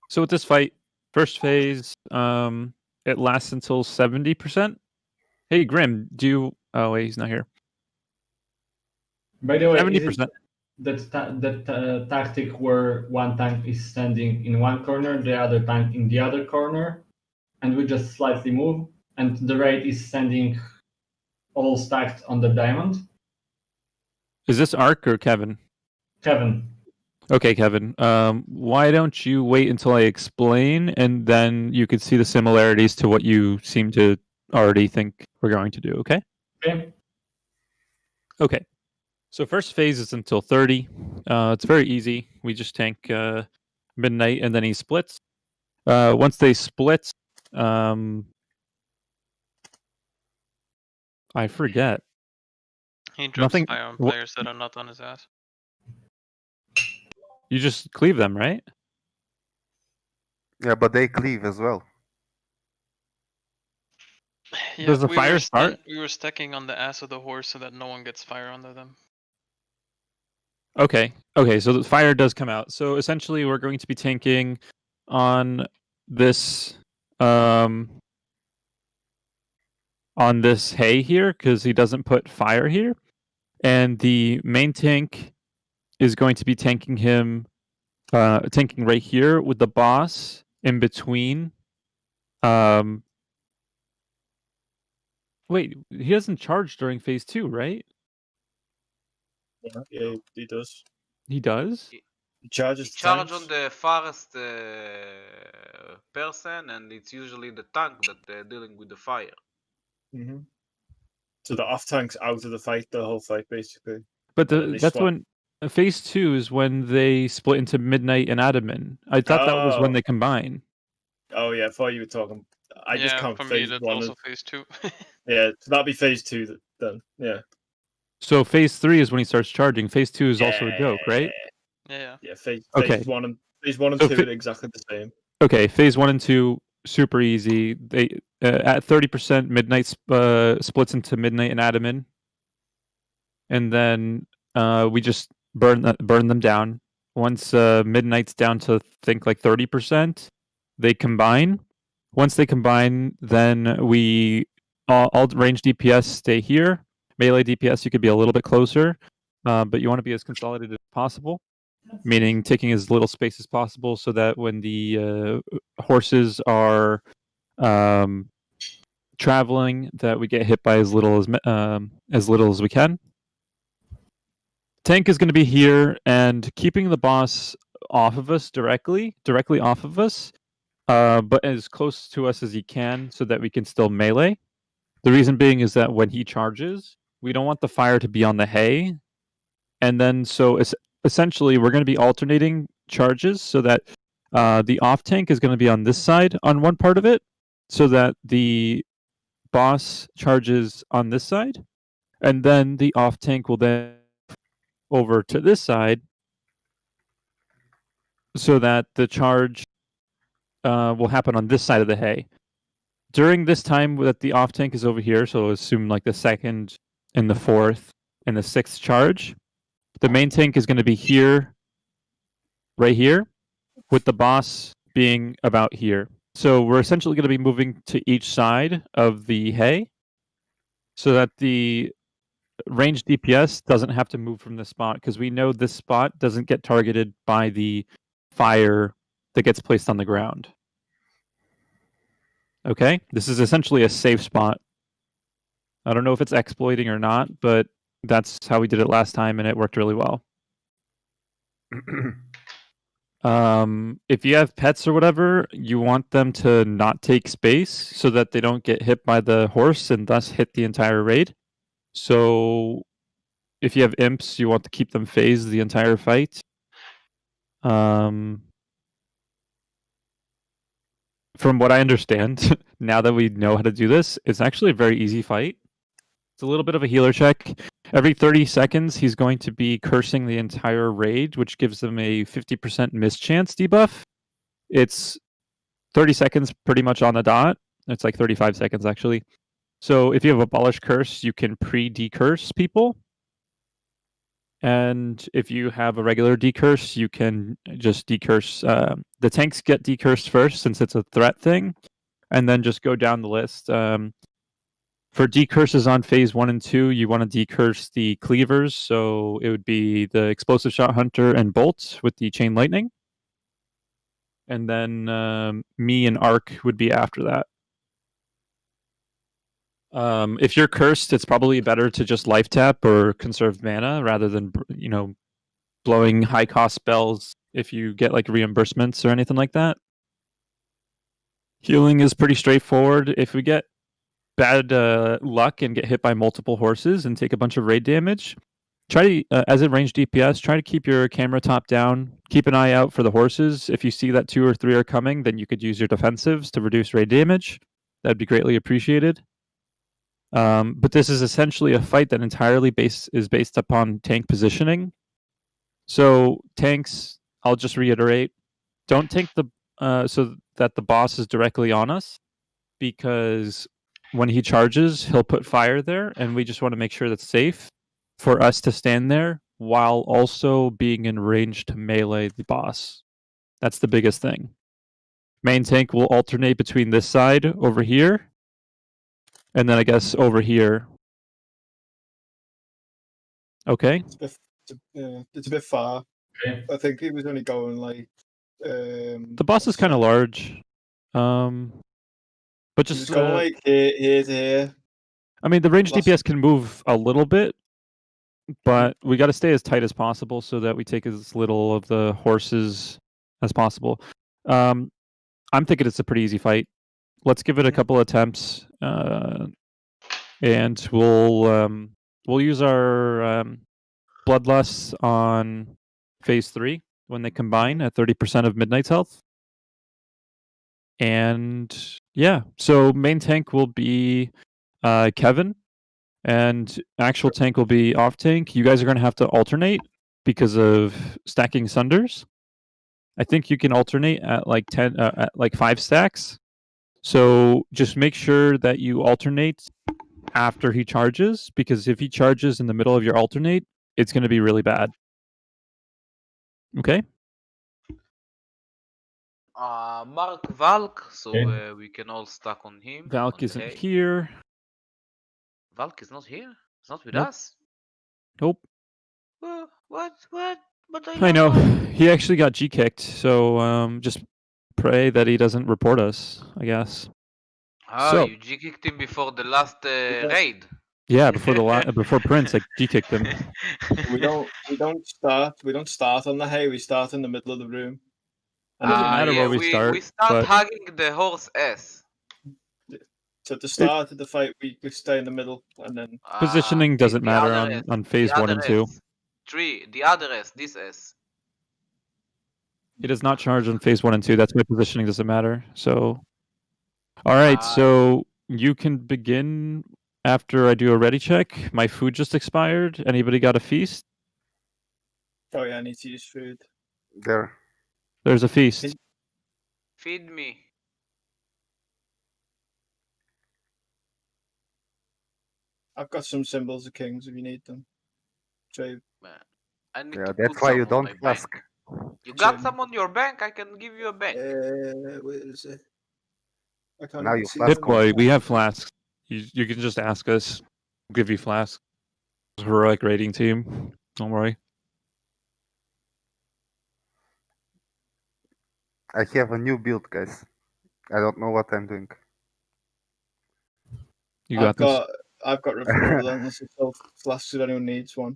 So with this fight, first phase, it lasts until 70%. Hey, Grim, do you... Oh, wait, he's not here. By the way, is 70%. it that tactic where one tank is standing in one corner, the other tank in the other corner, and we just slightly move, and the raid is standing all stacked on the diamond? Is this Ark or Kevin? Kevin. Okay, Kevin. Why don't you wait until I explain, and then you could see the similarities to what you seem to already think we're going to do, okay? Okay. Okay. So first phase is until 30. It's very easy. We just tank Midnight, and then he splits. Once they split, I forget. He drops Nothing- fire on wha- players that are not on his ass. You just cleave them, right? Yeah, but they cleave as well. Yeah, Does the we fire were start? We were stacking on the ass of the horse so that no one gets fire under them. Okay. Okay, so the fire does come out. So essentially we're going to be tanking on this hay here because he doesn't put fire here. And the main tank is going to be tanking him tanking right here with the boss in between. Wait, he doesn't charge during phase 2, right? Yeah, he does. He does? He charges the Charge tanks. on the farthest person, and it's usually the tank that they're dealing with the fire. Mm-hmm. So the off tank's out of the fight, the whole fight basically. But And they that's swap. when phase 2 is when they split into Midnight and Adamant. I thought that was when Oh. they combine. Oh yeah, I thought you were talking. I just yeah, count for me phase that's 1. also phase 2. Yeah, so that'd be phase 2 then. Yeah. So phase 3 is when he starts charging. Phase 2 is also a joke, right? Yeah. Yeah, phase Okay. 1 and phase 1 and So 2 fa- are exactly the same. Okay, phase 1 and 2 super easy. They at 30% Midnight splits into Midnight and Adamant. And then we just burn them down. Once Midnight's down to think like 30%, they combine. Once they combine, then we all range DPS stay here. Melee DPS you could be a little bit closer, but you want to be as consolidated as possible, meaning taking as little space as possible, so that when the horses are traveling, that we get hit by as little as we can. Tank is going to be here and keeping the boss off of us directly off of us, but as close to us as he can so that we can still melee. The reason being is that when he charges, we don't want the fire to be on the hay. And then so essentially we're going to be alternating charges so that the off tank is going to be on this side on one part of it, so that the boss charges on this side, and then the off tank will then over to this side so that the charge will happen on this side of the hay. During this time that the off tank is over here, so assume like the second and the fourth and the sixth charge, the main tank is going to be here, right here, with the boss being about here. So we're essentially going to be moving to each side of the hay so that the range DPS doesn't have to move from this spot, because we know this spot doesn't get targeted by the fire that gets placed on the ground. Okay? This is essentially a safe spot. I don't know if it's exploiting or not, but that's how we did it last time, and it worked really well. If you have pets or whatever, you want them to not take space so that they don't get hit by the horse and thus hit the entire raid. So if you have imps, you want to keep them phased the entire fight. From what I understand, now that we know how to do this, it's actually a very easy fight. It's a little bit of a healer check. Every 30 seconds, he's going to be cursing the entire raid, which gives them a 50% mischance debuff. It's 30 seconds pretty much on the dot. It's like 35 seconds, actually. So if you have Abolish Curse, you can pre-decurse people. And if you have a regular decurse, you can just decurse. The tanks get decursed first since it's a threat thing, and then just go down the list. For decurses on phase 1 and 2, you want to decurse the cleavers. So it would be the explosive shot hunter and bolt with the chain lightning. And then me and arc would be after that. If you're cursed, it's probably better to just life tap or conserve mana rather than blowing high cost spells if you get like reimbursements or anything like that. Healing is pretty straightforward. If we get bad luck and get hit by multiple horses and take a bunch of raid damage, try to, as a ranged DPS, try to keep your camera top down. Keep an eye out for the horses. If you see that 2 or 3 are coming, then you could use your defensives to reduce raid damage. That'd be greatly appreciated. But this is essentially a fight that entirely is based upon tank positioning. So tanks, I'll just reiterate, don't tank so that the boss is directly on us, because when he charges, he'll put fire there, and we just want to make sure that's safe for us to stand there while also being in range to melee the boss. That's the biggest thing. Main tank will alternate between this side over here, and then I guess over here. Okay. It's a bit far. Okay. I think he was only going like. The boss is kind of large. But He was just going like here to here. I mean, the ranged Lost- DPS can move a little bit, but we got to stay as tight as possible so that we take as little of the horses as possible. I'm thinking it's a pretty easy fight. Let's give it a couple attempts, and we'll use our bloodlusts on phase 3 when they combine at 30% of Midnight's health. And yeah, so main tank will be Kevin, and actual tank will be off tank. You guys are going to have to alternate because of stacking sunders. I think you can alternate at like 5 stacks. So just make sure that you alternate after he charges, because if he charges in the middle of your alternate, it's going to be really bad. Okay? Mark Valk, so Okay. we can all stack on him. Valk on the isn't hay. here. Valk is not here? He's not with Nope. us? Nope. What? But I know. He actually got G-kicked, so just pray that he doesn't report us, I guess. So- You G-kicked him before the last raid. Yeah, before Prince, I G-kicked him. We don't start on the hay. We start in the middle of the room. And doesn't matter yeah, where we start, We start but- hugging the horse ass. so at the start of the fight, we stay in the middle, and then Positioning doesn't the matter other S, on phase the 1 and other 2. S. 3, the other S, this S. It does not charge on phase 1 and 2. That's why positioning doesn't matter. So, all right. Ah. So you can begin after I do a ready check. My food just expired. Anybody got a feast? oh yeah, I need to use food. There. There's a feast. Feed me. I've got some symbols of kings if you need them. Trade. I need Yeah, to that's put why some you on don't my bank. ask. You got Same. some on your bank? I can give you a bank. Where is it? I can't Now even you see flask them. Bitboy, we have flasks. You can just ask us. We'll give you flasks. Heroic rating team. Don't worry. I have a new build, guys. I don't know what I'm doing. You got this. I've got relentless assault flasks if anyone needs one.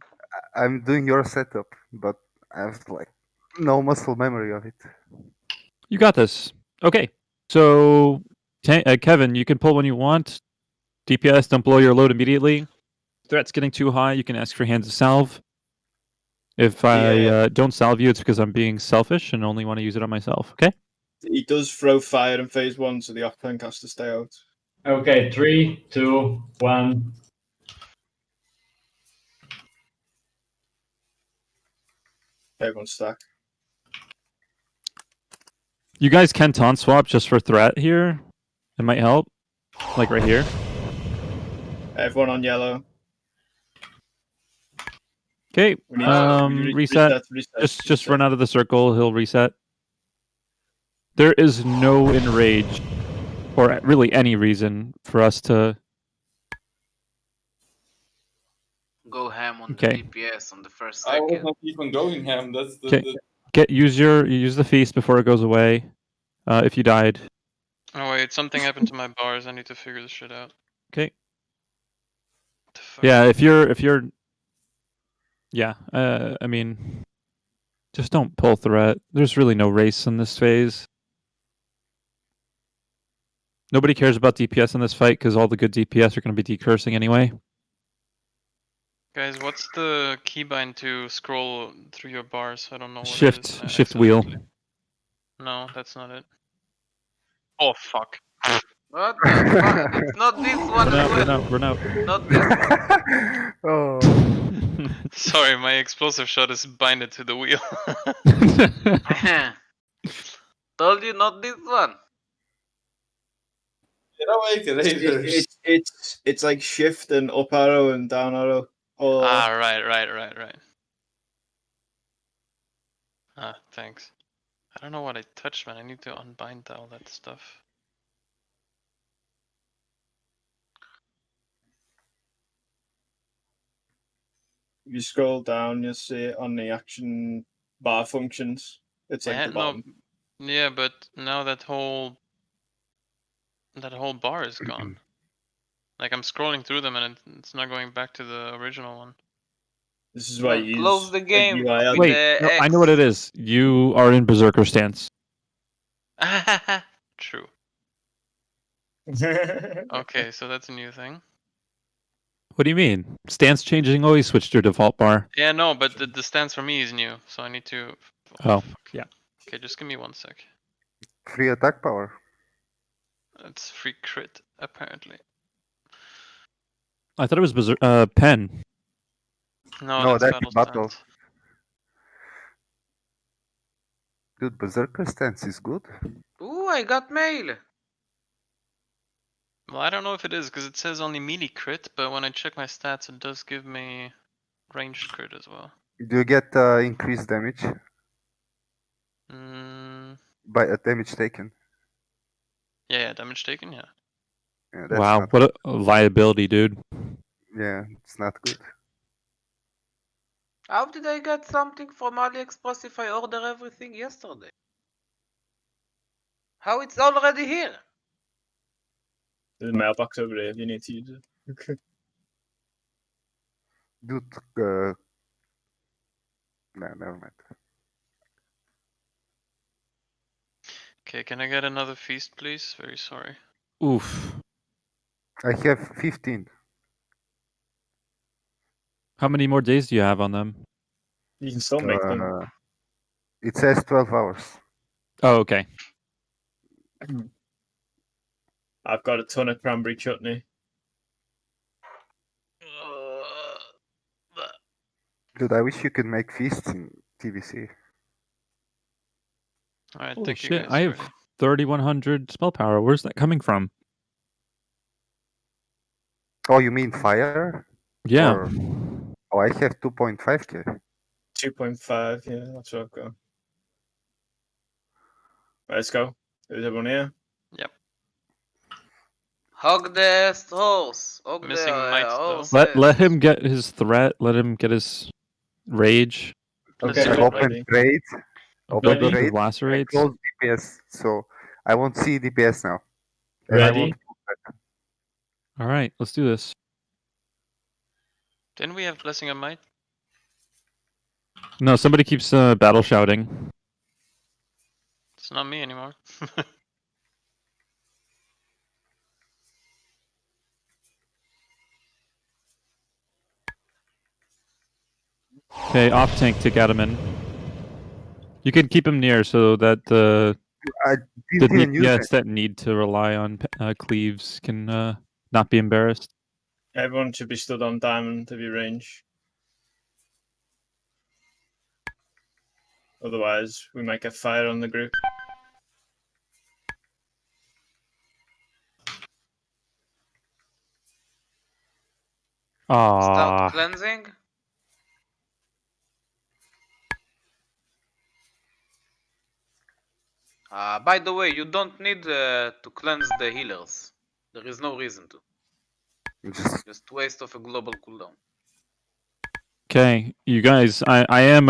I'm doing your setup, but I have like no muscle memory of it. You got this. Okay. So, Kevin, you can pull when you want. DPS, don't blow your load immediately. Threat's getting too high, you can ask for hands of salve. If I don't salve you, it's because I'm being selfish and only want to use it on myself. Okay? He does throw fire in phase 1, so the off tank has to stay out. Okay, 3, 2, 1. Everyone stack. You guys can taunt swap just for threat here. It might help. Like right here. Everyone on yellow. Okay. We need to Reset. reset. Just run out of the circle. He'll reset. There is no enrage, or really any reason for us to. Go ham on Okay. the DPS on the first I was second. not even going ham. That's the. Okay. Use the feast before it goes away. If you died. Oh wait, something happened to my bars. I need to figure this shit out. Okay. What the fuck? Yeah. If you're. Yeah. I mean, just don't pull threat. There's really no race in this phase. Nobody cares about DPS in this fight because all the good DPS are going to be decursing anyway. Guys, what's the keybind to scroll through your bars? I don't know what it Shift, is. shift wheel. No, that's not it. Oh fuck. What the fuck? It's not this one Run as out, well. run out. Not this. Oh, Sorry, my explosive shot is binded to the wheel. Told you not this one. Get away, Raiders. It's like shift and up arrow and down arrow. Oh, Right. Ah, thanks. I don't know what I touched, man. I need to unbind all that stuff. if you scroll down, you'll see it on the action bar functions. It's like the bottom. Yeah, but now that whole bar is gone. Like I'm scrolling through them and it's not going back to the original one. This is why you Close use the game. UI on- with Wait, the no, I X. know what it is. You are in Berserker stance. True. Okay, so that's a new thing. What do you mean? Stance changing always switched your default bar. Yeah, no, but the stance for me is new, so I need to. Oh, fuck. yeah. Okay, just give me 1 sec. free attack power. It's free crit, apparently. I thought it was pen. No, that's battle battle. stance. Dude, Berserker stance is good. Ooh, I got mail. Well, I don't know if it is because it says only melee crit, but when I check my stats, it does give me ranged crit as well. Do you get increased damage Mm, by a damage taken? yeah, damage taken, yeah. Yeah, that's Wow, not, what a liability, dude. yeah, it's not good. How did I get something from AliExpress if I order everything yesterday? How it's already here? There's a mailbox over there if you need to use it. Dude, no, never mind. Okay, can I get another feast, please? Very sorry. Oof. I have 15. How many more days do you have on them? You can still make them. It says 12 hours. Oh, okay. I've got a ton of cranberry chutney. Dude, I wish you could make feasts in TVC. Alright, Holy thank you shit, guys. I have 3,100 spell power. Where's that coming from? Oh, you mean fire? Yeah. Or- Oh, I have 2.5k. 2.5, yeah, that's what I've got. Right, let's go. Is everyone here? Hog the horse. Hog Missing the might, though. horse. Let him get his threat. Let him get his rage. Let's Okay, do I've it. ready. opened raid. Open Ready? the raid. I Lacerates. close DPS, so I won't see DPS now. And I Ready? won't- All right, let's do this. Didn't we have Blessing of Might? No, somebody keeps battle shouting. It's not me anymore. Okay, off tank to Gadaman. You can keep him near so that the I didn't even use it. DPS that need to rely on cleaves can not be embarrassed. Everyone should be stood on diamond to be range. Otherwise, we might get fire on the group. Ah, Start cleansing. By the way, you don't need to cleanse the healers. There is no reason to. Just waste of a global cooldown. Okay, you guys, I am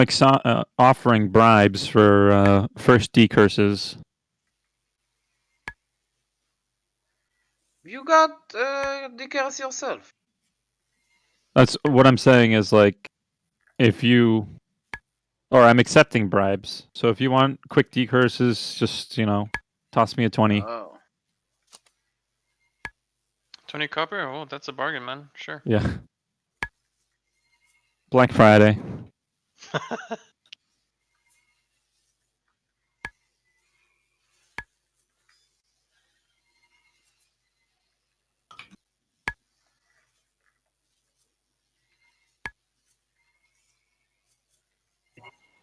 offering bribes for first decurses. You got decurse yourself. That's what I'm saying is like, if you, or I'm accepting bribes. So if you want quick decurses, just toss me a 20. Oh. 20 copper? Oh, that's a bargain, man. Sure. Yeah. Black Friday.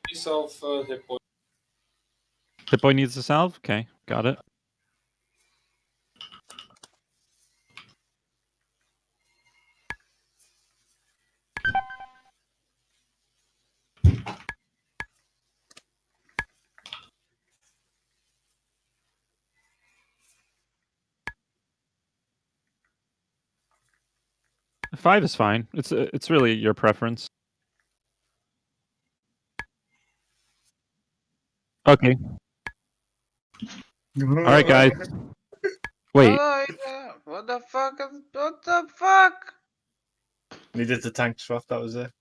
Yourself, hit point. Hit boy needs a salve? Okay, got it. Five is fine. It's really your preference. Okay. All right, guys. Wait. What the fuck? What the fuck? Needed the tank swap, that was it.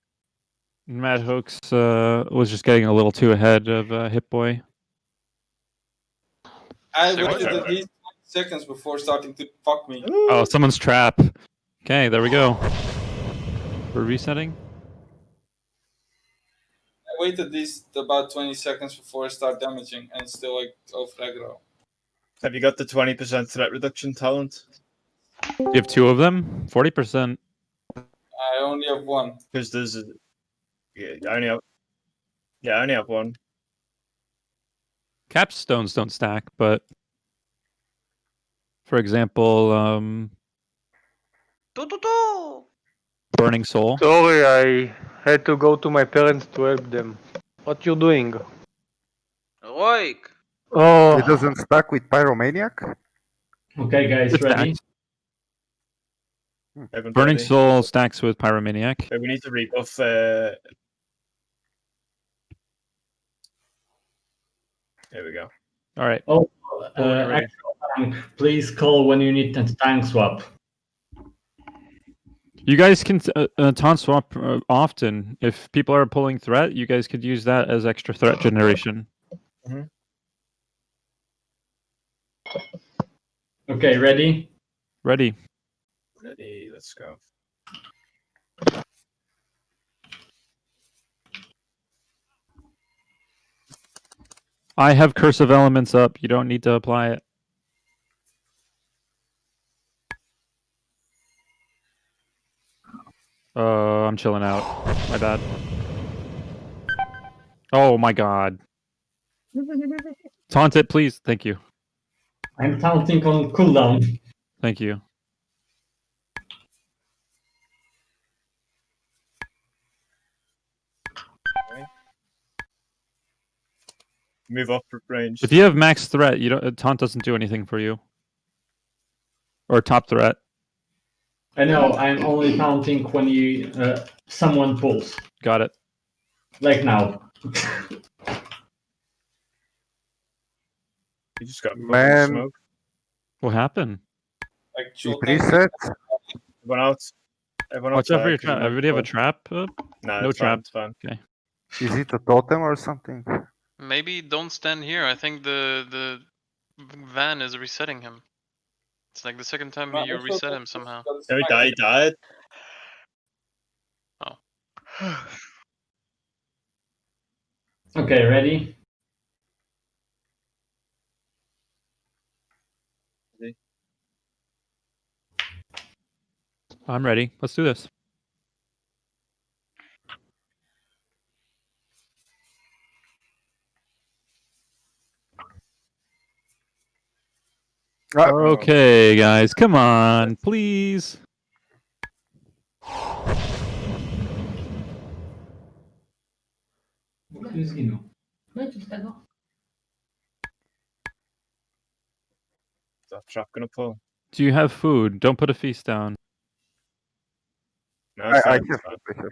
Mad Hooks was just getting a little too ahead of Hit Boy. I Say what? waited at least 20 seconds before starting to fuck me. Oh, someone's trap. Okay, there we go. We're resetting. I waited at least about 20 seconds before I start damaging and still like off aggro. Have you got the 20% threat reduction talent? You have two of them? 40%. I only have one. Because there's a... Yeah, I only have one. Capstones don't stack, but for example, Burning Soul. Sorry, I had to go to my parents to help them. What you doing? Heroic. Oh, It doesn't stack with Pyromaniac? Okay, guys, It ready? stacks. Everyone Burning ready? Soul stacks with Pyromaniac. Okay, we need to rebuff. There we go. All right. Oh, Already ready. actual tank, please call when you need a tank swap. You guys can taunt swap often. If people are pulling threat, you guys could use that as extra threat generation. Okay, ready? Ready. Ready, let's go. I have Curse of Elements up. You don't need to apply it. I'm chilling out. My bad. Oh my god. Taunt it, please. Thank you. I'm taunting on cooldown. Thank you. Move up range. If you have max threat, you don't taunt doesn't do anything for you. Or top threat. I know, I'm only taunting when you someone pulls. Got it. Like now. You just got Man. smoke. What happened? Like It short resets? Everyone out. Everyone Watch out for your outside, 'cause trap. you Everybody have a might trap up? fall. Nah, no it's fine, trap. it's fine. Is it a totem or something? Maybe don't stand here. I think the van is resetting him. It's like the second time time. you reset him somehow. No, he died. Okay, ready? I'm ready. Let's do this. Okay, guys, come on, please. that trap gonna pull? Do you have food? Don't put a feast down. No, it's I fine, it's fine. have.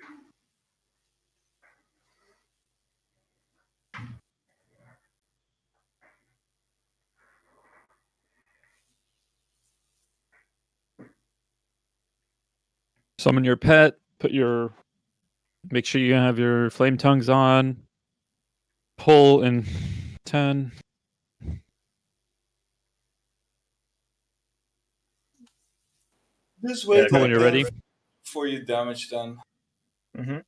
Summon your pet. Make sure you have your flame tongues on. Pull in 10. Just wait Pull when you're ready. before you damage them. Mm-hmm.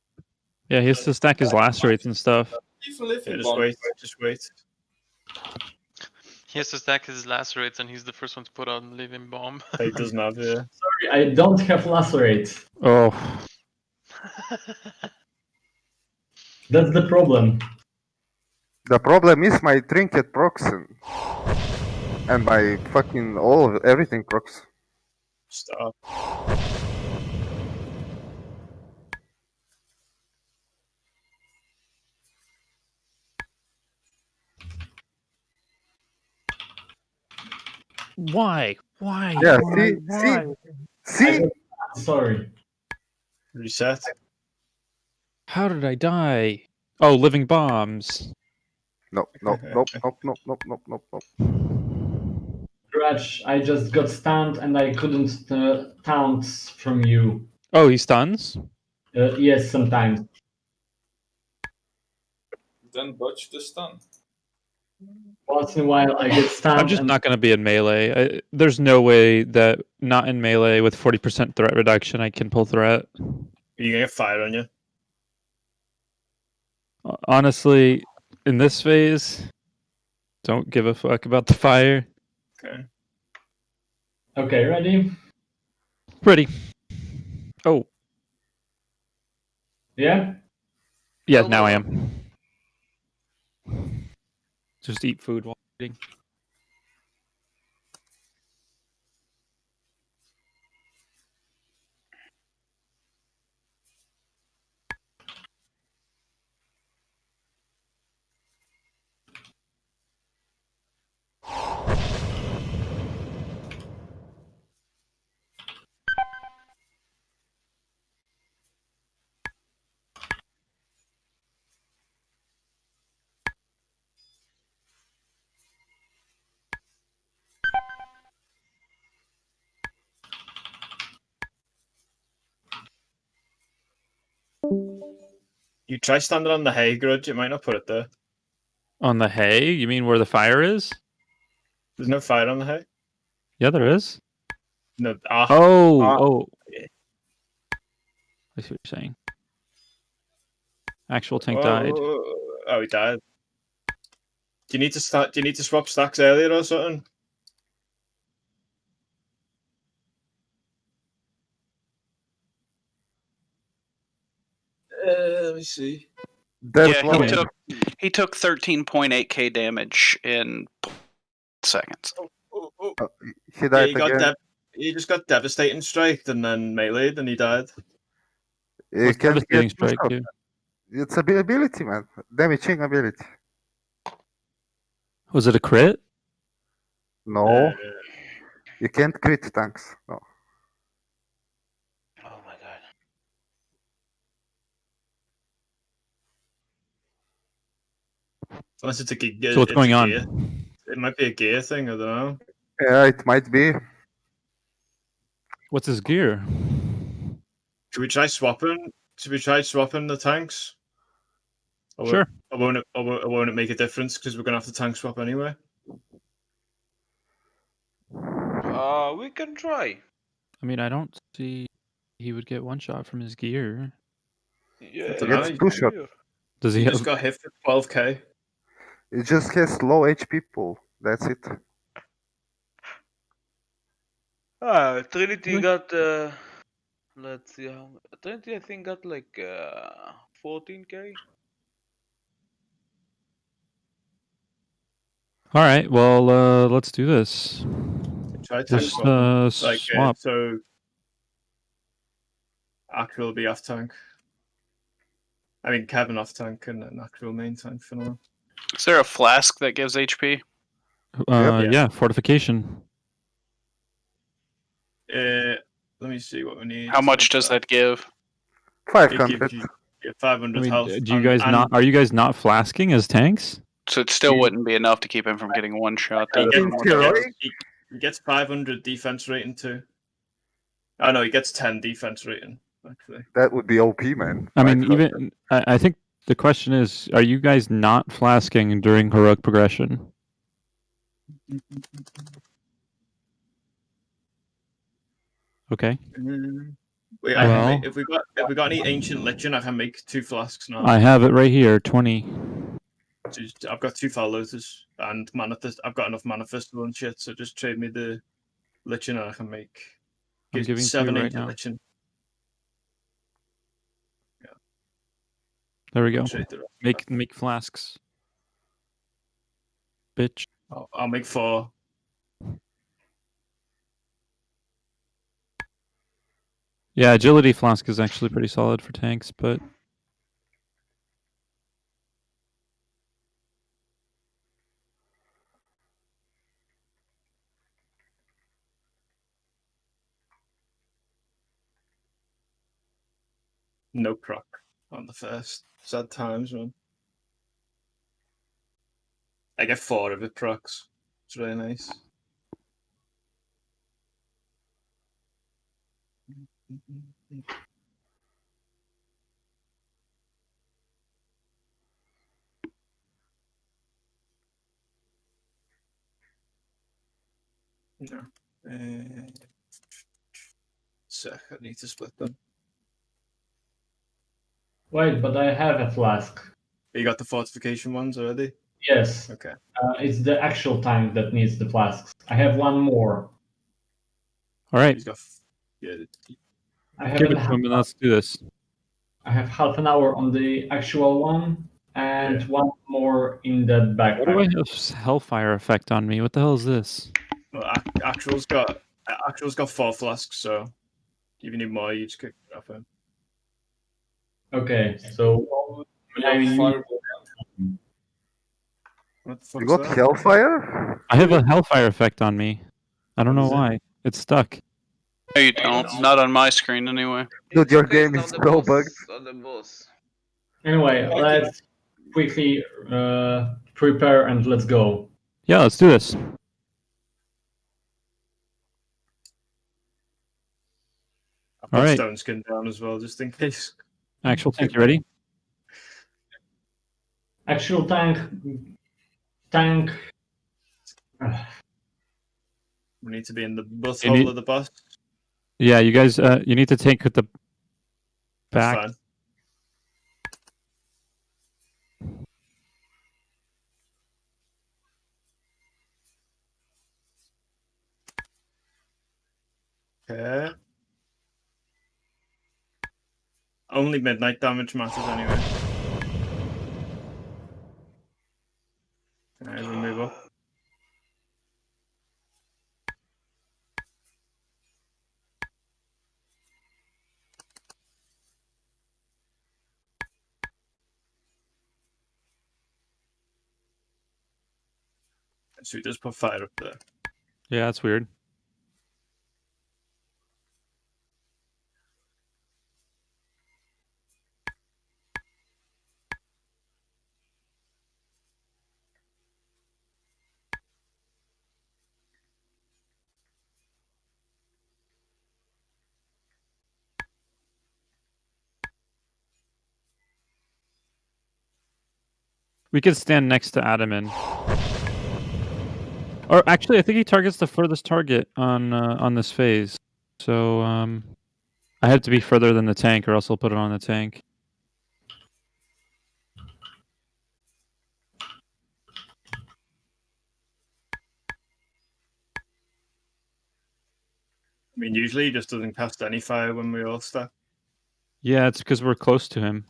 Yeah, he has to stack his lacerates and stuff. Even living Yeah, bomb. just wait. He has to stack his lacerates, and he's the first one to put on living bomb. He doesn't have the. Sorry, I don't have lacerate. Oh, That's the problem. The problem is my trinket procs and my fucking everything procs. Stop. why? Why? Yeah, Why? see. Sorry. Reset. How did I die? Oh, living bombs. Nope. Grudge, I just got stunned and I couldn't taunt from you. Oh, he stuns? Yes, sometimes. Then botch the stun. Once in a while I get stunned. I'm just and not going to be in melee. There's no way that not in melee with 40% threat reduction I can pull threat. You gonna get fire on you? Honestly, in this phase, don't give a fuck about the fire. Okay. Okay, ready? Ready. Oh, Yeah? yeah, Go, now go, I go. am. Just eat food while eating. You try standing on the hay, Grudge. It might not put it there. On the hay? You mean where the fire is? There's no fire on the hay. Yeah, there is. No. Oh. Yeah. I see what you're saying. Actual tank died. Oh, he died. Do you need to start? Do you need to swap stacks earlier or something? Let me see. There's Yeah, one. he took 13.8k damage in seconds. He died He got again. he just got devastating striked and then meleeed and he died. He What's can devastating get strike shot. too? It's ability, man. Damaging ability. Was it a crit? No, you can't crit tanks. No. Oh my god. Unless it's a gear. So what's going on? Gear. It might be a gear thing. I don't know. Yeah, it might be. What's his gear? Should we try swapping? Should we try swapping the tanks? Or Sure. Or won't it make a difference because we're gonna have to tank swap anyway? We can try. I mean, I don't see he would get one shot from his gear. Yeah. dunno, It's two shot. Does He he just have? got hit for 12k. It just has low HP pool. That's it. Trinity got let's see how Trinity I think got like 14k. All right. Well, let's do this. Try tank Just swap. swap. So Akra will be off tank. I mean Kevin off tank and then Akra will main tank for now. Is there a flask that gives HP? Yeah. Yeah, fortification. Let me see what we need. How much does that give? It 500. gives you 500 I mean, health. do you guys not? Are you guys not flasking as tanks? So it still You- wouldn't be enough to keep him from getting one shot. He That gets, is more heroic? he gets 500 defense rating too. Oh no, he gets 10 defense rating. Actually, That would be OP, man. I mean, 500. even I think the question is, are you guys not flasking during heroic progression? Okay. Wait, Well- if we got any ancient lichen, I can make 2 flasks now. I have it right here, 20. I've got 2 foul lotus and manifest. I've got enough manifestival and shit. So just trade me the lichen, and I can make I'm giving to you 7 right ancient now. lichen. There we go. Trade the rest. Make flasks. Bitch. I'll make 4. Yeah, agility flask is actually pretty solid for tanks, but No proc on the first. Sad times, man. I get 4 of it procs. It's really nice. No. Sec, I need to split them. Wait, but I have a flask. You got the fortification ones already? Yes, Okay. it's the actual tank that needs the flasks. I have one more. all right. He's got. Yeah. I have, Give it an to him and let's do this. I have half an hour on the actual one and one more in that Why do I backpack. have Hellfire effect on me? What the hell is this? Well, actual's got 4 flasks, so if you need more, you just kick it off him. Okay, so We have fireball. What the fuck You got Hellfire? I have a Hellfire effect on me. I don't What know is it? why. It's stuck. No, you don't. Not on my screen, anyway. Dude, your Okay, game it's is not so the bugged. boss, not the boss. anyway, let's quickly prepare and let's go. Yeah, let's do this. I put All right. stone skin down as well, just in case. Actual tank, you ready? Actual tank. We need to be in the butthole You need- of the boss. Yeah, you guys, you need to tank with the That's back. fine. Okay. Only midnight damage matters anyway. Alright, we move up. So we just put fire up there. Yeah, that's weird. We could stand next to Adamin. Or actually, I think he targets the furthest target on this phase. So I have to be further than the tank, or else I'll put it on the tank. I mean, usually he just doesn't cast any fire when we all stack. Yeah, it's because we're close to him.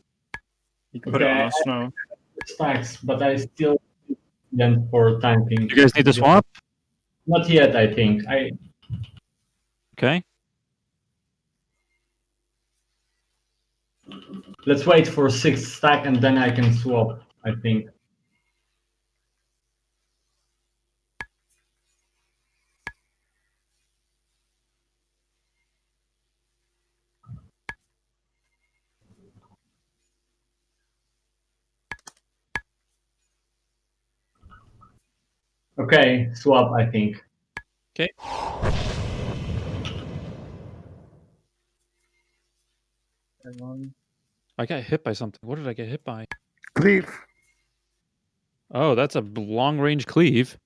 You can put it on Okay, us now. Stacks, but I still them for tanking. You guys need to swap? Not yet, I think. Okay. Let's wait for 6 stack and then I can swap, I think. Okay, swap, I think. Okay. I got hit by something. What did I get hit by? Cleave. Oh, that's a long range cleave.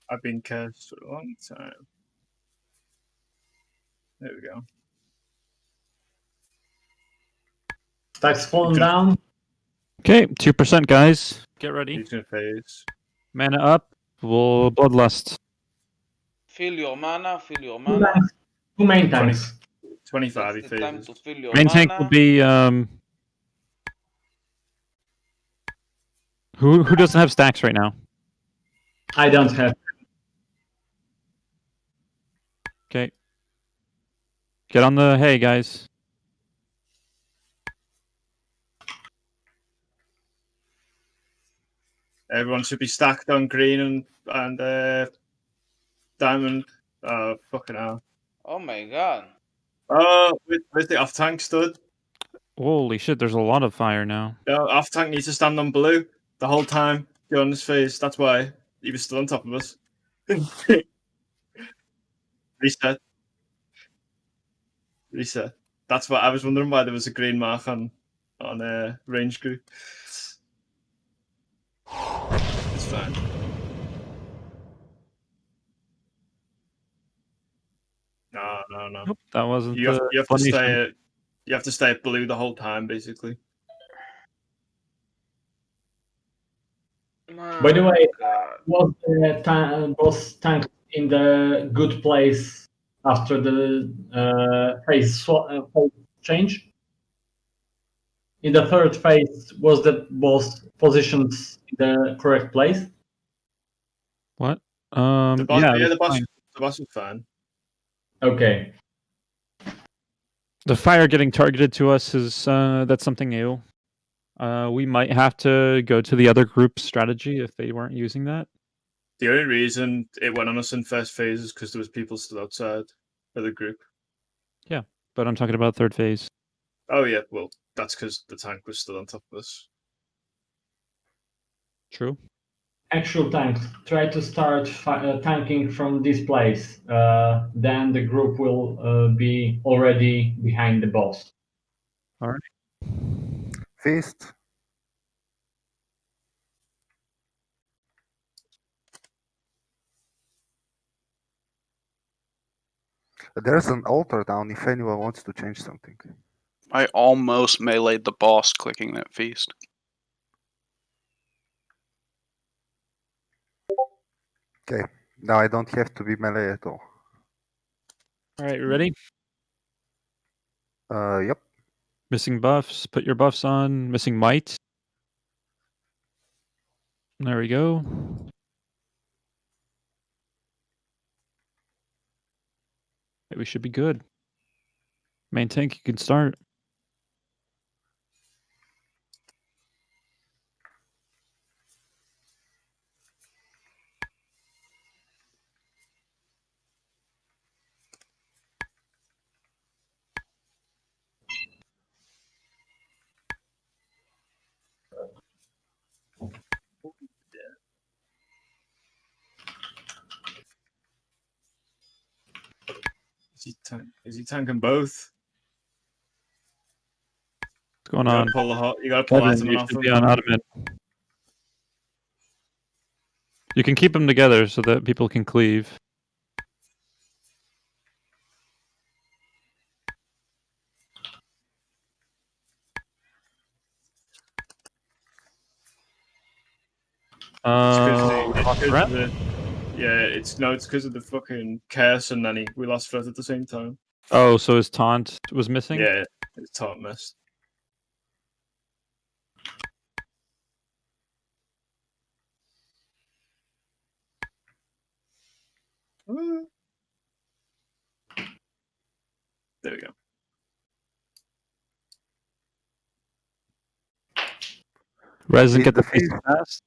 I've been cursed for a long time. There we go. Stacks falling down. Okay, 2%, guys. Get ready. He's gonna phase. Mana up. We'll bloodlust. Fill your mana, fill your Two mana. tanks. Two main tanks. 25 he That's the time phases. to fill your Main mana. tank will be who doesn't have stacks right now? I don't have. Okay. Get on the hay, guys. Everyone should be stacked on green and diamond. Oh, fucking hell. Oh my god. Oh, where's the off tank stood? Holy shit, there's a lot of fire now. No, off tank needs to stand on blue the whole time during this phase. That's why he was still on top of us. Reset. Reset. That's what I was wondering why there was a green mark on range group. It's fine. No. Nope, that wasn't You have to explanation. stay. You have to stay at blue the whole time, basically. By the way, was the boss tank in the good place after the phase change? In the third phase, was the boss positioned in the correct place? What? The boss, yeah, the fine. boss was fine. Okay. The fire getting targeted to us is that's something new. We might have to go to the other group's strategy if they weren't using that. The only reason it went on us in first phase is because there was people still outside of the group. Yeah, but I'm talking about third phase. Oh yeah, well that's because the tank was still on top of us. True. Actual tanks, try to start tanking from this place. Then the group will be already behind the boss. All right. Feast. There's an altar down if anyone wants to change something. I almost meleeed the boss clicking that feast. Okay, now I don't have to be melee at all. All right, you ready? Yep. Missing buffs. Put your buffs on. Missing might. There we go. Okay, we should be good. Main tank, you can start. Is he tanking both? What's going You on? gotta pull Kevin, Atman you off should him. be on Ottoman. You can keep them together so that people can cleave. It's because of the fucking curse, and then we lost Fred at the same time. Oh, so his taunt was missing? Yeah, his taunt missed. There we go. Resin, Is get the the face face- fast.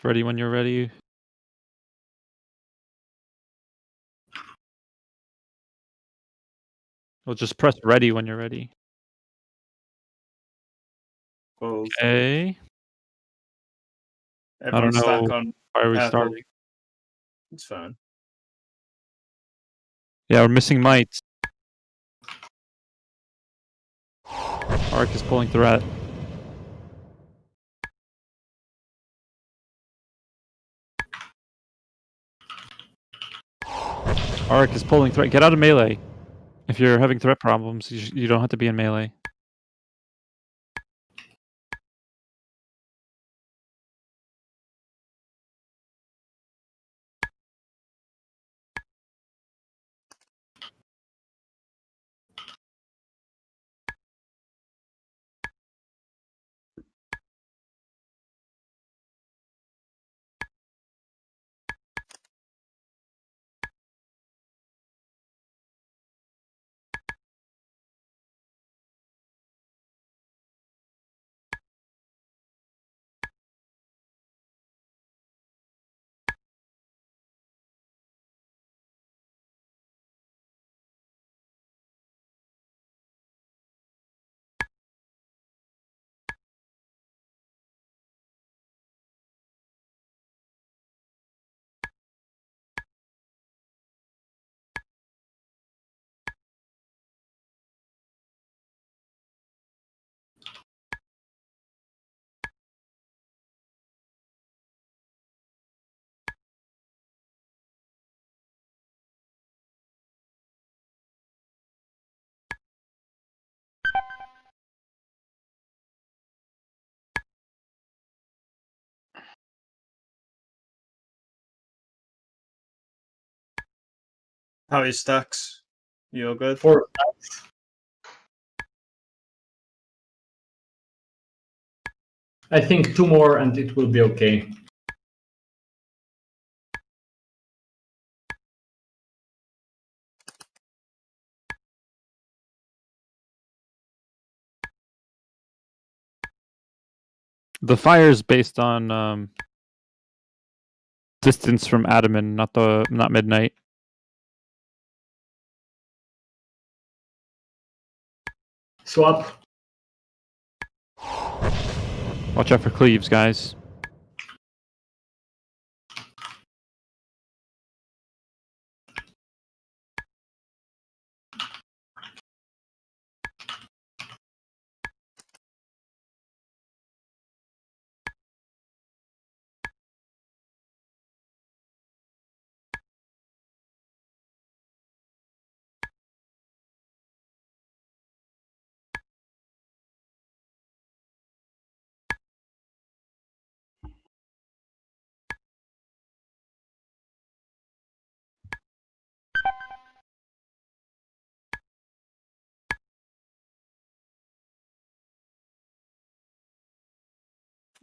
Ready when you're ready. Well, just press ready when you're ready. Well, Okay. everyone know. stack on Why are we purple. starting? It's fine. Yeah, we're missing mites. Ark is pulling threat. Ark is pulling threat. Get out of melee. If you're having threat problems, you don't have to be in melee. How are your stacks? You're good? 4 stacks. I think 2 more and it will be okay. The fire is based on distance from adamant, not midnight. Swap. Watch out for cleaves, guys.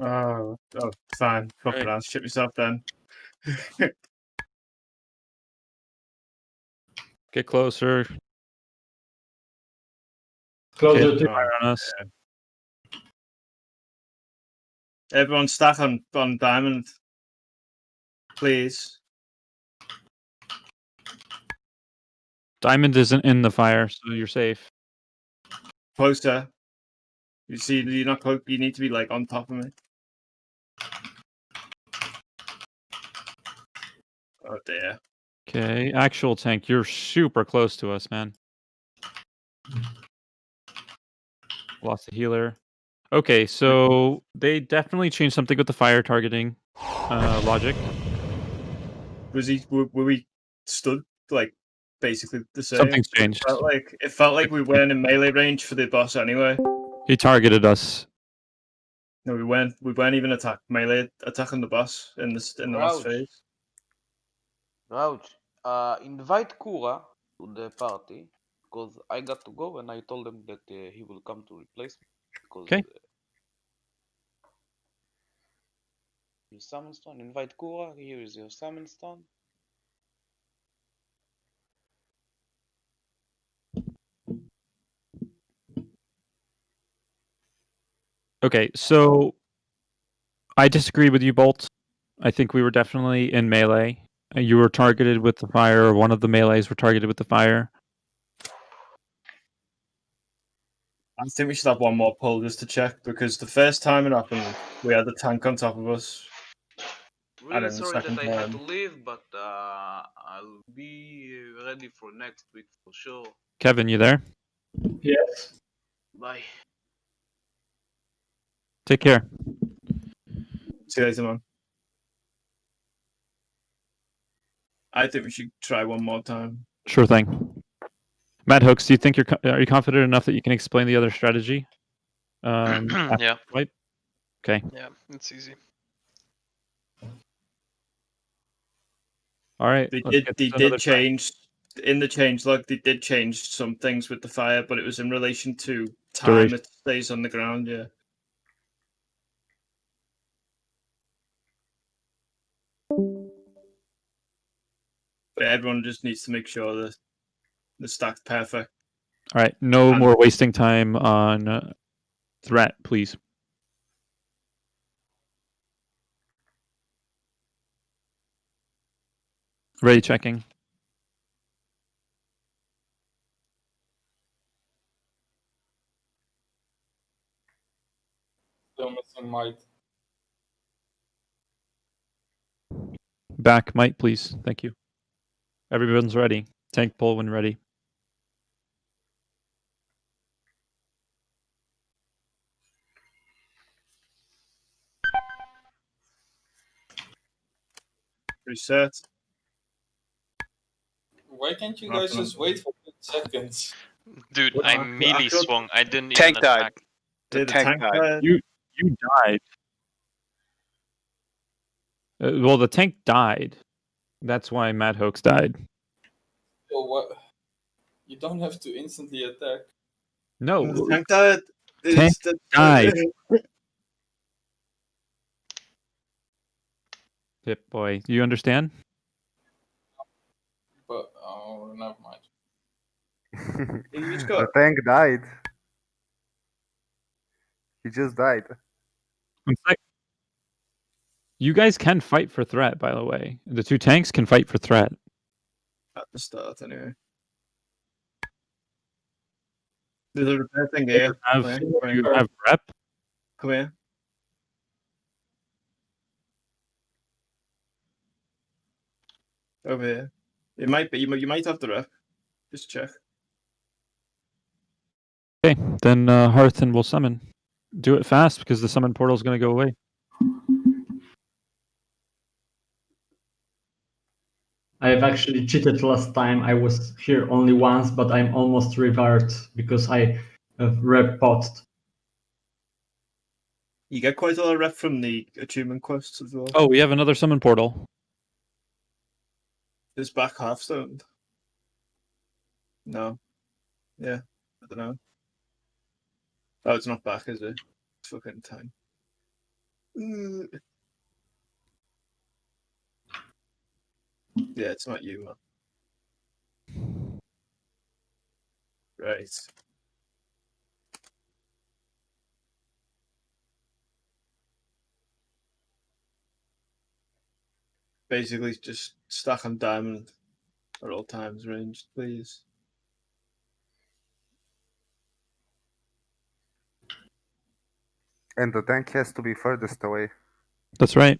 Oh, fine. Fuck Right. it, I'll ship yourself then. Get closer. Closer Okay, to fire on us. Everyone stack on diamond, please. Diamond isn't in the fire, so you're safe. Closer. You see, you're not close. You need to be like on top of me. Oh dear. Okay, actual tank, you're super close to us, man. Lost a healer. Okay, so they definitely changed something with the fire targeting logic. Were we stood like basically the same? Something's changed. It felt like we weren't in melee range for the boss anyway. He targeted us. No, we weren't even attacking the boss in the last phase. Rauch, invite Kura to the party. because I got to go and I told him that he will come to replace me. Because Okay. your summon stone. Invite Kura. Here is your summon stone. Okay, so I disagree with you, Bolt. I think we were definitely in melee. You were targeted with the fire, or one of the melees were targeted with the fire. I think we should have one more pull just to check, because the first time it happened, we had the tank on top of us. Really then the sorry that second I had to time- leave, but I'll be ready for next week for sure. Kevin, you there? Yes. Bye. Take care. See you later, man. I think we should try one more time. Sure thing. Matt Hooks, do you think are you confident enough that you can explain the other strategy? After Yeah. the wipe? Okay. Yeah, it's easy. All right. They let's did. get They to another did change in the change log. They did change some things with the fire, but it was in relation to time Duration. it stays on the ground. Yeah. But everyone just needs to make sure that the stack's perfect. All right. No And- more wasting time on threat, please. Ready checking. Still missing might. Back might, please. Thank you. Everyone's ready. Tank pull when ready. Reset. Why can't you Not guys gonna- just wait for 10 seconds? Dude, What- I I melee thought- swung. I didn't Tank even died. attack. The Did tank died. died? You died. Well, the tank died. That's why Matt Hoax died. So what? You don't have to instantly attack. No, The tank died. Tank It's the- died. Pip boy, you understand? But oh, never mind. You just The got tank died. He just died. In fact, you guys can fight for threat, by the way. The two tanks can fight for threat. at the start anyway. There's a repair thing here. Have, Come here. you have rep? Come here. Over here. It might be. You might have the rep. Just check. Okay, then Hearthon will summon. Do it fast because the summon portal is going to go away. I have actually cheated last time. I was here only once, but I'm almost revered because I have rep-potted. You get quite a lot of rep from the achievement quests as well. Oh, we have another summon portal. Is back half stoned? No. Yeah. I don't know. Oh, it's not back, is it? It's fucking time. Yeah, it's not you, man. Right. Basically, just stack on diamond at all times ranged, please. And the tank has to be furthest away. That's right.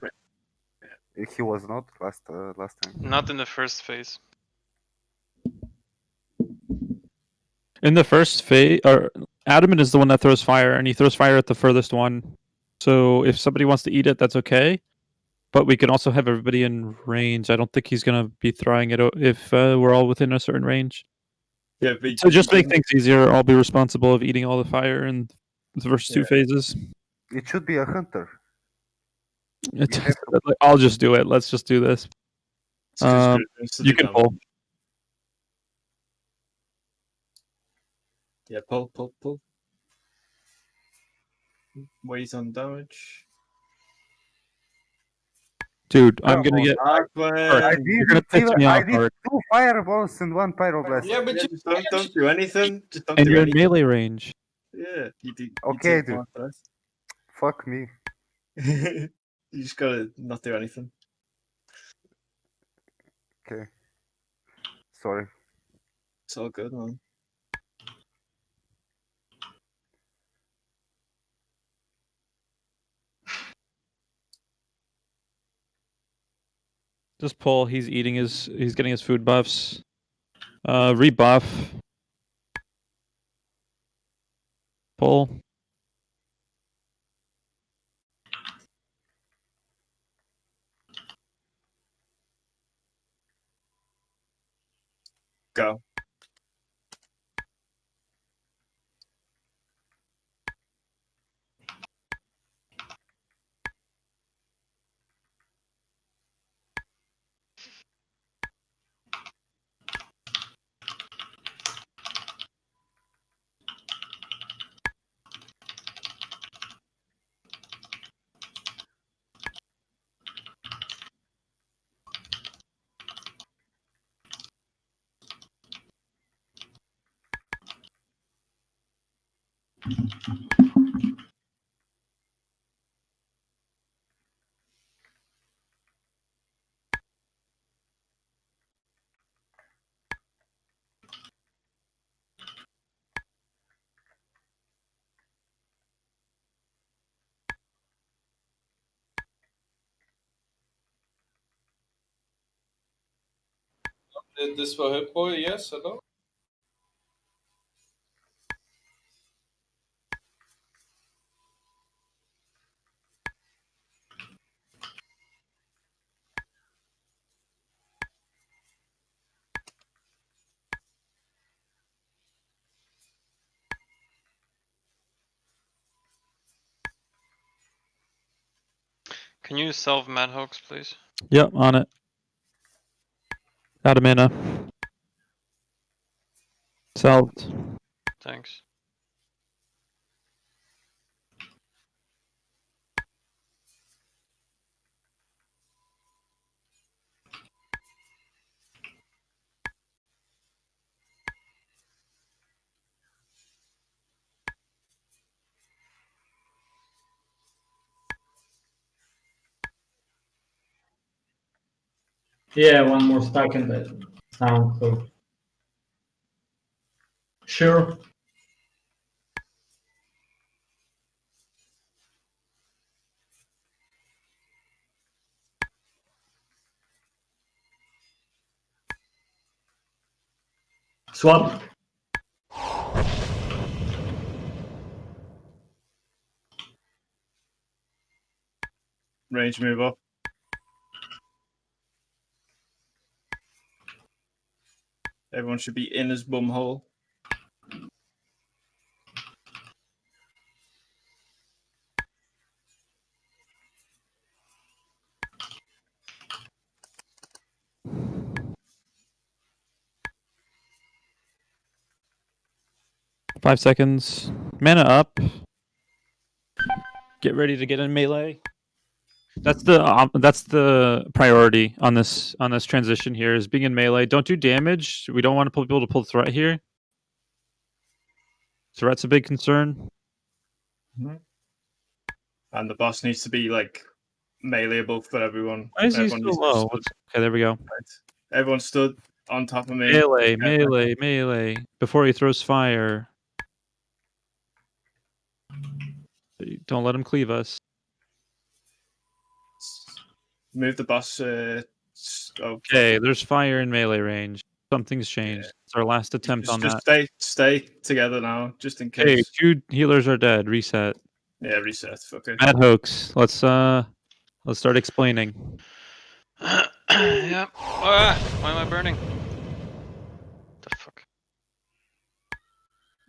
He was not last time. Not in the first phase. In the first phase, or Adamant is the one that throws fire, and he throws fire at the furthest one. So if somebody wants to eat it, that's okay. But we can also have everybody in range. I don't think he's going to be throwing it if we're all within a certain range. Yeah, but So just make things easier. I'll be responsible of eating all the fire in the first two Yeah. phases. It should be a hunter. I'll just do it. Let's just do this. it's just Um, instantly You can done. pull. Yeah, pull. Wait on damage. Dude, I'm gonna get. I You're gonna piss me I off, did Art. 2 fireballs and 1 pyroblast. Yeah, but you Just don't do anything. Just don't And do you're in anything. melee range. Yeah, you do. Okay, take dude. more threat. Fuck me. You just gotta not do anything. Okay. Sorry. It's all good, man. Just pull. He's eating his. He's getting his food buffs. Rebuff. Pull. Go. did this for Hip Boy? Yes, hello? Can you solve Madhawks, please? Yep, on it. Out of mana. Solved. Thanks. Yeah, one more stack and the sound. So sure. Swap. Range move up. Everyone should be in his bum hole. Five seconds. Mana up. Get ready to get in melee. That's the priority on this transition here is being in melee. Don't do damage. We don't want people to pull threat here. Threat's a big concern. And the boss needs to be like meleeable for everyone. Why is he Everyone so needs to low? stood- Okay, there we go. Right. Everyone stood on top of me. Melee. Before he throws fire. Don't let him cleave us. Move the boss. Okay, there's fire in melee range. Something's changed. Yeah. It's our last attempt on just that. stay together now, just in Hey, case. 2 healers are dead. Reset. Yeah, reset. Okay. Mad hoax. Let's start explaining. Yeah. Why am I burning? The fuck?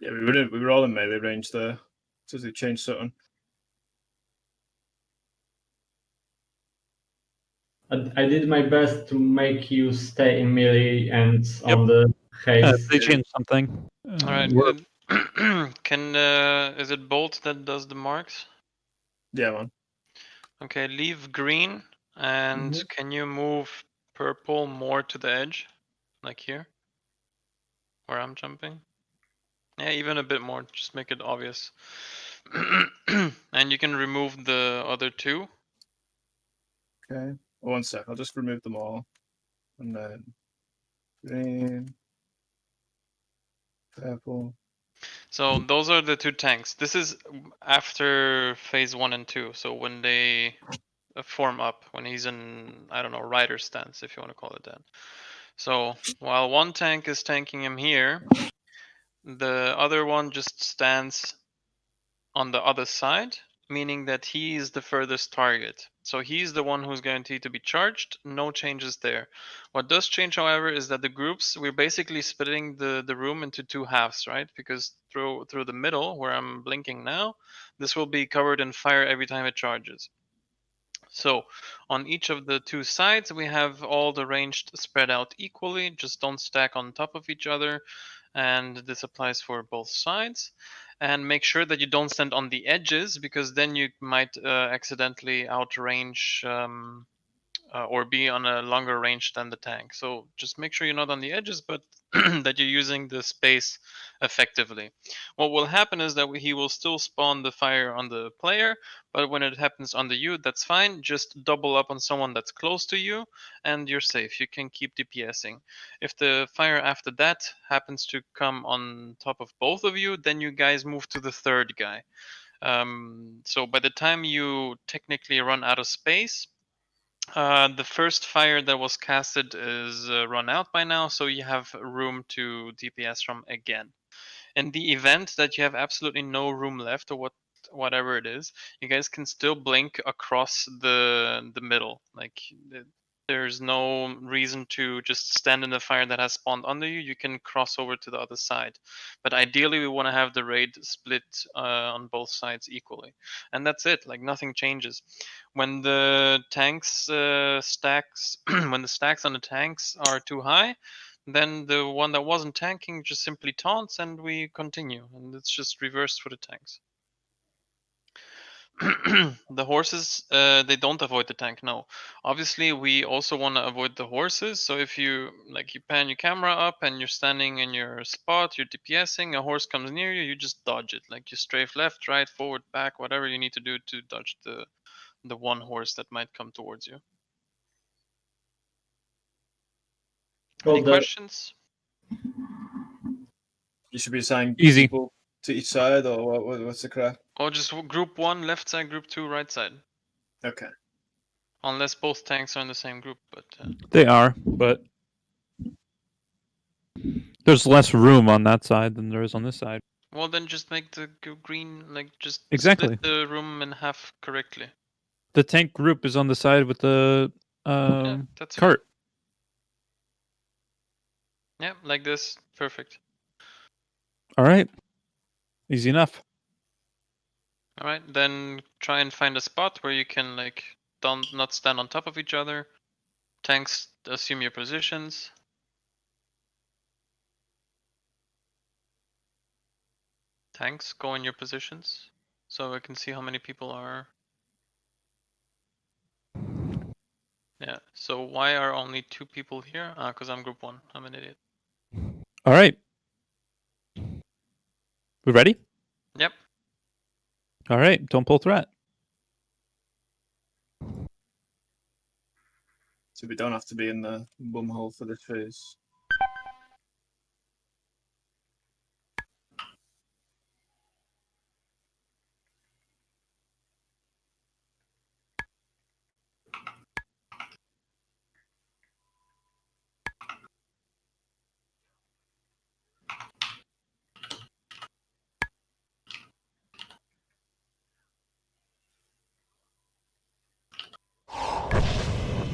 Yeah, we were all in melee range there. So they changed something. I did my best to make you stay in melee and on the Yeah, haste. they changed something. All right. We're Can is it Bolt that does the marks? Yeah, man. Okay, leave green, and can you move purple more to the edge, like here, where I'm jumping? Yeah, even a bit more. Just make it obvious. And you can remove the other two. Okay. 1 sec. I'll just remove them all, and then green, purple. So those are the two tanks. This is after phase 1 and 2. So when they form up, when he's in, I don't know, rider stance, if you want to call it that. So while one tank is tanking him here, the other one just stands on the other side, meaning that he is the furthest target. So he's the one who's guaranteed to be charged. No changes there. What does change, however, is that the groups, we're basically splitting the room into two halves, right? Because through the middle, where I'm blinking now, this will be covered in fire every time it charges. So on each of the two sides, we have all the ranged spread out equally. Just don't stack on top of each other. And this applies for both sides. And make sure that you don't stand on the edges, because then you might accidentally outrange or be on a longer range than the tank. So just make sure you're not on the edges, but that you're using the space effectively. What will happen is that he will still spawn the fire on the player, but when it happens on the you, that's fine. Just double up on someone that's close to you, and you're safe. You can keep DPSing. If the fire after that happens to come on top of both of you, then you guys move to the third guy. So by the time you technically run out of space, the first fire that was casted is run out by now, so you have room to DPS from again. In the event that you have absolutely no room left, or whatever it is, you guys can still blink across the middle. Like there's no reason to just stand in the fire that has spawned under you. You can cross over to the other side. But ideally, we want to have the raid split on both sides equally. And that's it. Like nothing changes. When the tanks stacks, when the stacks on the tanks are too high, then the one that wasn't tanking just simply taunts, and we continue. And it's just reversed for the tanks. The horses, they don't avoid the tank, no. Obviously, we also want to avoid the horses. So if you pan your camera up and you're standing in your spot, you're DPSing, a horse comes near you, you just dodge it. Like you strafe left, right, forward, back, whatever you need to do to dodge the one horse that might come towards you. Any questions? You should be assigning Easy. people to each side, or what's the crack? Or just group 1 left side, group 2 right side. Okay. Unless both tanks are in the same group, but They are, but there's less room on that side than there is on this side. well, then just make the green, just Exactly. split the room in half correctly. The tank group is on the side with the That's cart. Yeah, like this, perfect. All right, easy enough. All right, then try and find a spot where you can not stand on top of each other. Tanks, assume your positions. Tanks, go in your positions, so I can see how many people are. Yeah, so why are only 2 people here? Because I'm group 1. I'm an idiot. All right, we ready? Yep. All right, don't pull threat. So we don't have to be in the bumhole for this phase.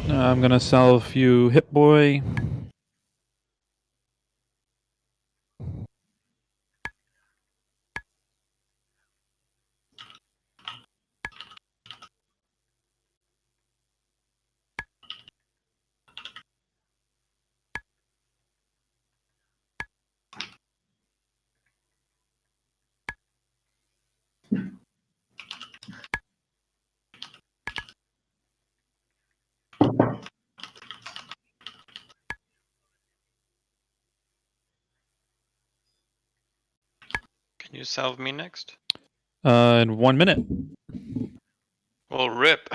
I'm gonna sell a few Hit Boy. You salve me next. In 1 minute. Well, rip.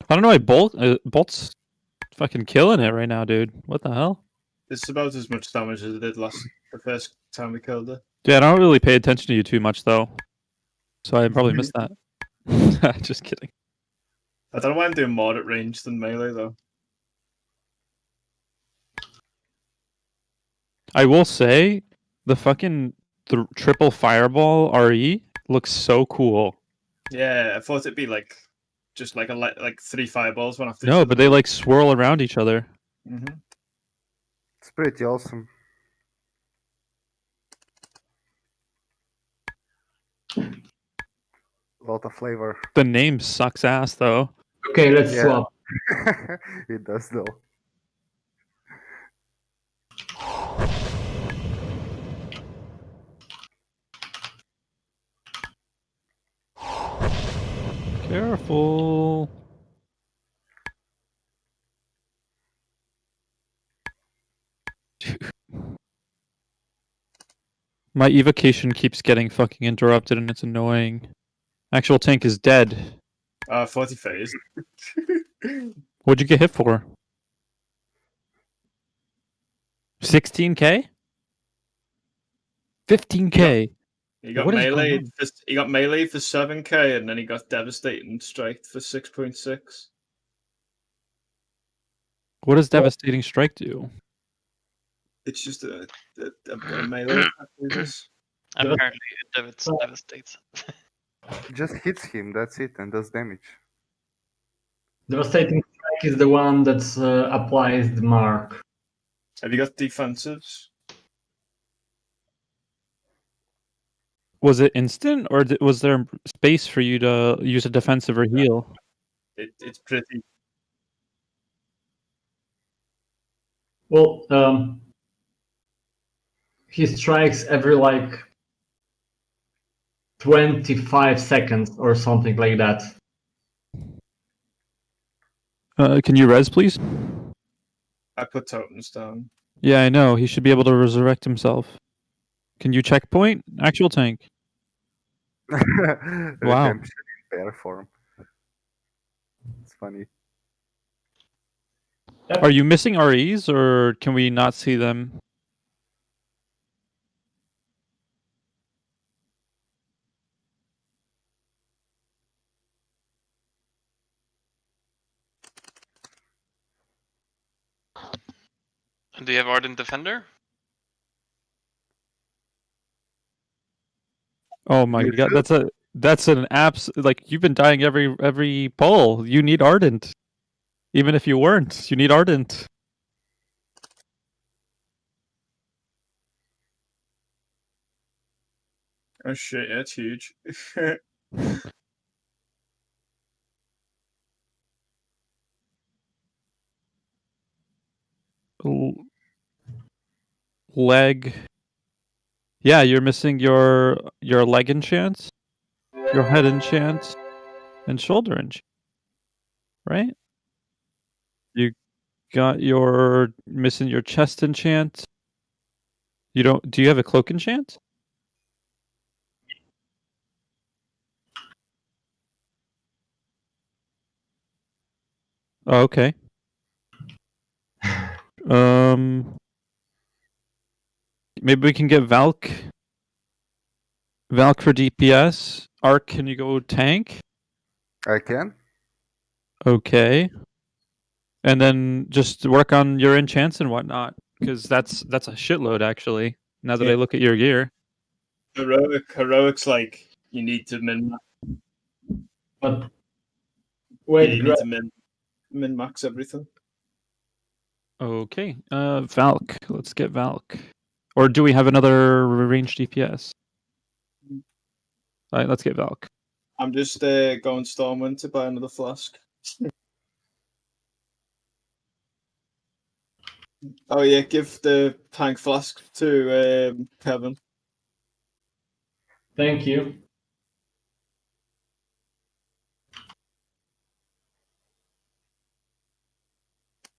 I don't know why Bolt's fucking killing it right now, dude. What the hell? It's about as much damage as it did the first time we killed her. Yeah, I don't really pay attention to you too much though, so I probably missed that. Just kidding. I don't know why I'm doing more at range than melee though. I will say, the fucking triple fireball RE looks so cool. Yeah, I thought it'd be like just like like 3 fireballs one after. No, but they like swirl around each other. Mm-hmm. It's pretty awesome. A lot of flavor. The name sucks ass though. Okay, let's Yeah. swap. It does though. Careful. My evocation keeps getting fucking interrupted and it's annoying. Actual tank is dead. 40 phase. What'd you get hit for? 16k? 15k? He got What is melee. going on? He got melee for 7k, and then he got devastating strike for 6.6. What does devastating strike do? It's just a melee attack with this. Apparently, it devastates. Just hits him, that's it, and does damage. Devastating strike is the one that applies the mark. Have you got defensives? Was it instant, or was there space for you to use a defensive or heal? It's pretty. Well, he strikes every like 25 seconds or something like that. Can you res, please? I put totems down. Yeah, I know. He should be able to resurrect himself. Can you checkpoint? Actual tank. Wow. Redemption in bear form. It's funny. Are you missing REs, or can we not see them? Do you have Ardent Defender? Oh my god, that's an abs. Like, you've been dying every pull. You need Ardent, even if you weren't. You need Ardent. Oh shit, that's huge. Leg. Yeah, you're missing your leg enchant, your head enchant, and shoulder enchant. Right? You got your missing your chest enchant. You don't. Do you have a cloak enchant? Oh, okay. Maybe we can get Valk. Valk for DPS. Arc, can you go tank? I can. Okay. And then just work on your enchants and whatnot, because that's a shitload actually. Now that I look at your gear. Heroic's like you need to min. But wait, you need to min max everything. Okay. Valk. Let's get Valk. Or do we have another ranged DPS? Alright, let's get Valk. I'm just going Stormwind to buy another flask. Oh yeah, give the tank flask to Kevin. Thank you.